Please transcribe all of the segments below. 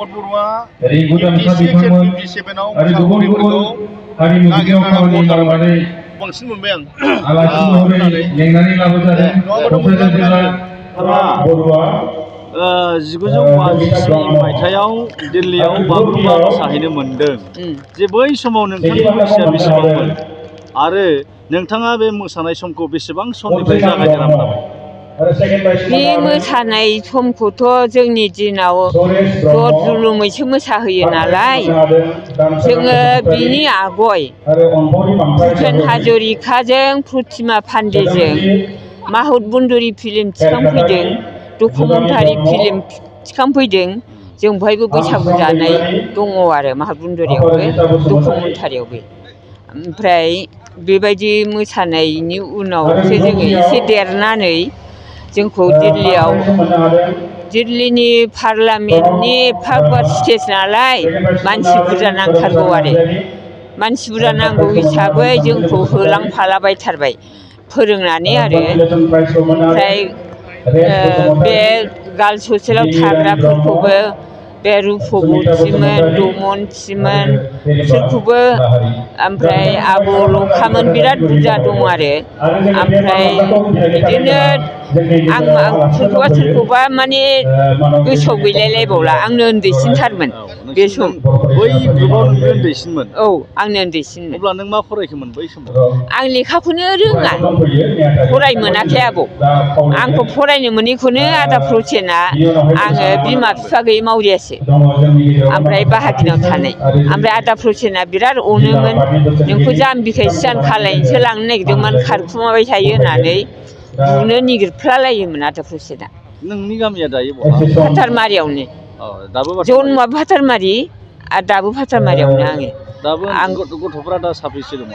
dari Gudan Sabibangun ada gugur-gugur hari Mujibur Kawan बांसिन मोनबाय आं आलासि महरै लेंनानै लाबोजादों क'क्राझार जिल्ला बरुवा 1952 मायथाइयाव दिल्लीयाव बागुरुम्बा मोसाहैनो मोनदों जे बै समाव नोंथांनि बैसोआ बेसेबांमोन आरो नोंथाङा बे मोसानाय समखौ बेसेबां समनिफ्राय जागायजेनामोन बे मोसानाय समखौथ' जोंनि दिनाव जुलुमैसो मोसाहोयो नालाय जोङो बिनि आगय भुपेन हाजरिकाजों प्रतिमा पान्डेजों माहुत बन्दुरि फिल्म थिखांफैदों डकुमेन्टारि फिल्म थिखांफैदों जों बहायबो बैसागु जानाय दङ आरो माहुत बन्दुरियावबो डकुमेन्टारियावबो ओमफ्राय बेबायदि मोसानायनि उनावसो जोङो एसे देरनानै जोंखौ दिल्लीनि पार्लामेन्टनि एफा गुवार स्टेज नालाय मानसि बुरजा नांथारगौ आरो मानसि बुरजा नांगौ हिसाबै जोंखौ होलांफालाबायथारबाय फोरोंनानै आरो ओमफ्राय बे गार्लस हस्टेलाव थाग्राफोरखौबो बे रुपबतीमोन दमनथिमोन बिसोरखौबो ओमफ्राय आब' लखामोन बिराद बुरजा दं आरो ओमफ्राय बिदिनो आं सोरखौबा माने गोसोआव गैलायलायबावला आंनो उन्दैसिनथारमोन बे सम बै ग्रुपआव नों उन्दैसिनमोन औ आंनो उन्दैसिनमोन अब्ला नों मा फरायखोमोन बै समाव आं लेखाखौनो रोङा फराय मोनाखै आबौ आंखौ फरायनो मोनैखौनो आदा प्रसेना आङो बिमा बिफा गैयै मावरियासो ओमफ्राय बाहागिनाव थानाय ओमफ्राय आदा प्रसेना बिराद अनोमोन नोंखौ जाम्बिखाय सियान खालायनोसो लांनो नागिरदोंमोन खारखुमाबाय थायो होननानै बुनो निगिरफ्लालायोमोन आदा प्रसेना नोंनि गामिया दायो बहा फाथारमारियावनो जन्मआ फाथारमारि आरो दाबो फाथारमारियावनो आङो गथ'फ्रा दा साबैसे दङ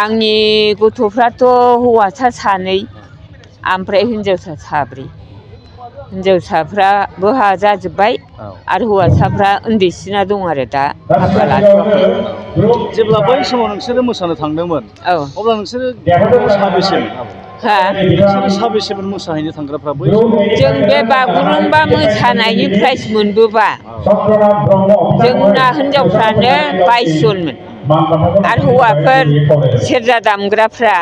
आंनि गथ'फ्राथ' हौवासा 2 ओमफ्राय हिनजावसा 3 हिनजावसाफ्राबो हाबा जाजोब्बाय आरो हौवासाफ्रा उन्दैसिना दं आरो दा हाबा लाथ'वाखै जेब्ला बै समाव नोंसोरो मोसानो थांदोंमोन अब्ला नोंसोरो साबेसेमोन मोसाहैनो थांग्राफ्रा बै जों बे बागुरुम्बा मोसानायनि प्राइज मोनबोबा जोंना हिनजावफ्रानो 22 जनमोन आरो हौवाफोर सेरजा दामग्राफ्रा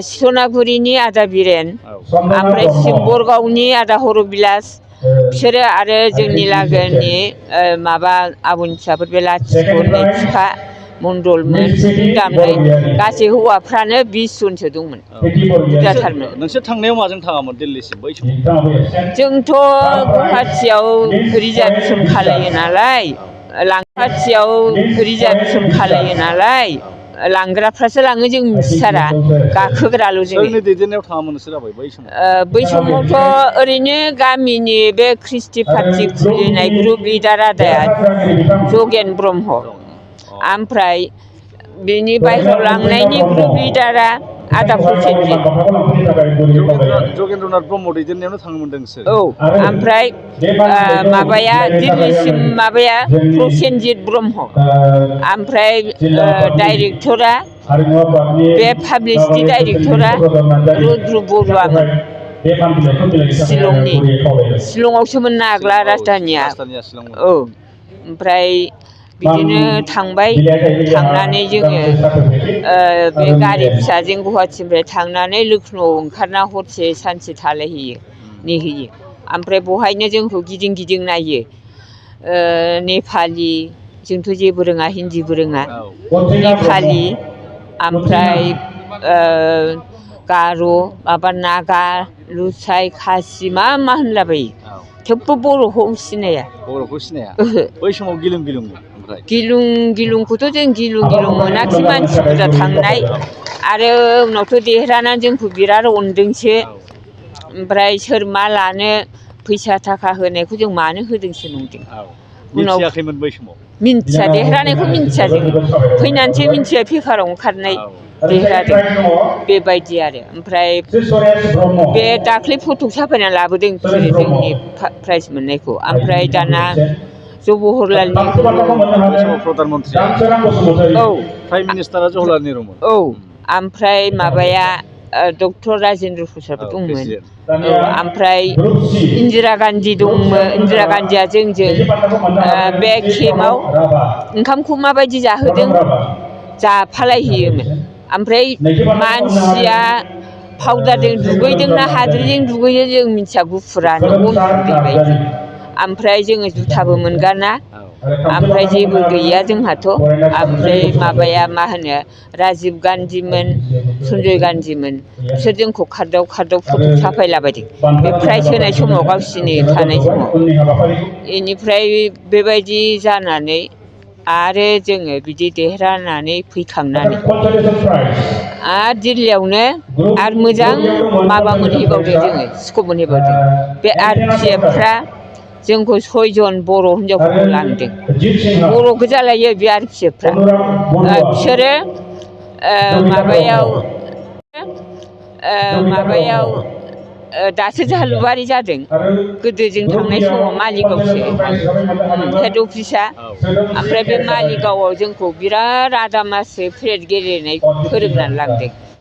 सनागुरिनि आदा बिरेन ओमफ्राय सिम्बरगावनि आदा हरबिलास बिसोरो आरो जोंनि लागोनि माबा आब'नि फिसाफोर बे लाथिख' फिफा मण्डलमोन दामनाय गासै हौवाफ्रानो 20 जनसो दंमोन बुरजाथारमोन नोंसोर थांनायाव माजों थाङामोन दिल्लीसिम बै समाव जोंथ' गुवाहाटियाव रिजार्भेसन खालायो नालाय लांग्राफ्रासो लाङो जों मिथिथारा गाखोग्राल' जों सोरनि दैदेननायाव थाङामोन नोंसोर बै समाव बै समावथ' ओरैनो गामिनि बे ख्रिस्टि पार्टि खुलिनाय ग्रुप लिडार आदाया जगेन ब्रह्म ओमफ्राय बेनि बाहेरायाव लांनायनि ग्रुप लिडारा आदा प्रसेनजित जगेन्द्रनाथ ब्रह्म दैदेननायावनो थांनो मोनदों नोंसोर औ ओमफ्राय माबाया दिल्लीसिम माबाया प्रसेनजित ब्रह्म ओमफ्राय डाइरेक्टरा बे पाब्लिसिटि डाइरेक्टरा रुद्र बरुवामोन शिलंआवसोमोन ना आग्ला राजधानिया औ ओमफ्राय बिदिनो थांबाय थांनानै जोङो बे गारि फिसाजों गुवाहाटिनिफ्राय थांनानै लखनौआव ओंखारना हरसे सानसे थालायहैयो नेहैयो ओमफ्राय बहायनो जोंखौ गिदिं गिदिं नायो नेपालि जोंथ' जेबो रोङा हिन्दीबो रोङा नेपालि ओमफ्राय गार' माबा नागा लुसाइ खासि मा होनलाबायो थेवबो बर'खौ सिनाया बै समाव गिलुं गिलुंखौथ' जों गिलुं मोनाखै मानसि बुरजा थांनाय आरो उनावथ' देरहानानै जोंखौ बिराद अनदोंसो ओमफ्राय सोर मा लानो फैसा थाखा होनायखौ जों मानो होदोंसो नंदों उनाव मिन्थिया देरहानायखौ मिन्थिया जों फैनानैसो मिन्थिया पेपाराव ओंखारनाय देरहादों बेबायदि आरो ओमफ्राय बे दाख्लै फट' साफायना लाबोदों बिसोरो जोंनि प्राइज मोननायखौ ओमफ्राय दाना जवाहरलाल नेहरु औ ओमफ्राय माबाया डक्टर राजेन्द्र प्रसादबो दंमोन ओमफ्राय इन्दिरा गान्धी दंमोन इन्दिरा गान्धीया जोंजों बे केम्पआव ओंखामखौ माबायदि जाहोदों जाफालायहैयोमोन ओमफ्राय मानसिया पाउडारजों दुगैदोंना हाद्रिजों दुगैयो जों मिथिया गुफुरानो बेबायदि ओमफ्राय जोङो जुथाबो मोनगाना ओमफ्राय जेबो गैया जोंहाथ' ओमफ्राय माबाया मा होनो राजिब गान्धीमोन सन्जय गान्धीमोन बिसोर जोंखौ खारदाव खारदाव फट' साफायलाबायदों बे प्राइज होनाय समाव गावसिनि थानाय समाव बेनिफ्राय बेबायदि जानानै आरो जोङो बिदि देरहानानै फैखांनानै आरो दिल्लीयावनो आरो मोजां माबा मोनहैबावदों जोङो स्कप मोनहैबावदों बे RPFफ्रा जोंखौ 6 जन बर' हिनजावफोरखौ लांदों बर' गोजालायो बे RPFफ्रा बिसोरो माबायाव दासो जालुबारि जादों गोदो जों थांनाय समाव मालिगावसो हेड अफिसा ओमफ्राय बे मालिगावआव जोंखौ बिराद आदा मासो पेरेड गेलेनाय फोरोंनानै लांदों